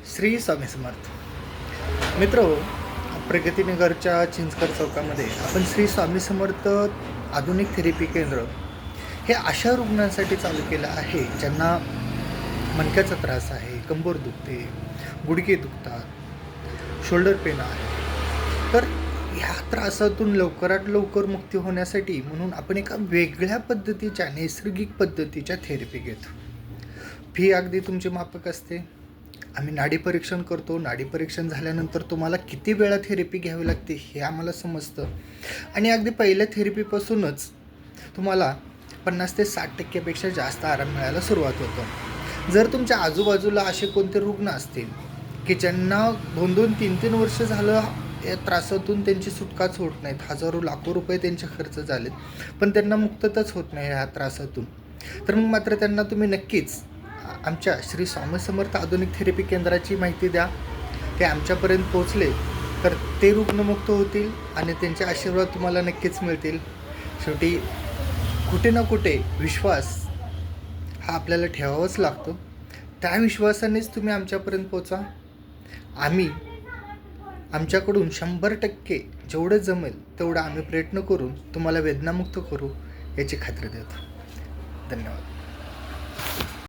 श्री स्वामी समर्थ. मित्र, प्रगतीनगरच्या चिंचकर चौकामध्ये आपण श्री स्वामी समर्थ आधुनिक थेरपी केंद्र हे अशा रुग्णांसाठी चालू केलं आहे ज्यांना मणक्याचा त्रास आहे, कंबर दुखते, गुडघे दुखतात, शोल्डर पेन आहे. तर ह्या त्रासातून लवकरात लवकर मुक्ती होण्यासाठी म्हणून आपण एका वेगळ्या पद्धतीच्या नैसर्गिक पद्धतीच्या थेरपी घेतो. फी अगदी तुमची माफक असते. आम्ही नाडी परीक्षण करतो. नाडी परीक्षण झाल्यानंतर तुम्हाला किती वेळा थेरपी घ्यावी लागते हे आम्हाला समजतं आणि अगदी पहिल्या थेरपीपासूनच तुम्हाला 50 ते 60% जास्त आराम मिळायला सुरुवात होतो. जर तुमच्या आजूबाजूला असे कोणते रुग्ण असतील की ज्यांना 2-2, 3-3 वर्ष झालं या त्रासातून त्यांची सुटकाच होत नाहीत, हजारो लाखो रुपये त्यांचे खर्च झालेत, पण त्यांना मुक्तताच होत नाही ह्या त्रासातून, तर मग मात्र त्यांना तुम्ही नक्कीच आमच्या श्री स्वामी समर्थ आधुनिक थेरपी केंद्राची माहिती द्या. ते आमच्यापर्यंत पोहोचले तर ते रुग्णमुक्त होतील आणि त्यांचे आशीर्वाद तुम्हाला नक्कीच मिळतील. शेवटी कुठे ना कुठे विश्वास हा आपल्याला ठेवावाच लागतो. त्या विश्वासानेच तुम्ही आमच्यापर्यंत पोचा. आम्ही आमच्याकडून 100% जेवढं जमेल तेवढं आम्ही प्रयत्न करून तुम्हाला वेदनामुक्त करू याची खात्री देतो. धन्यवाद.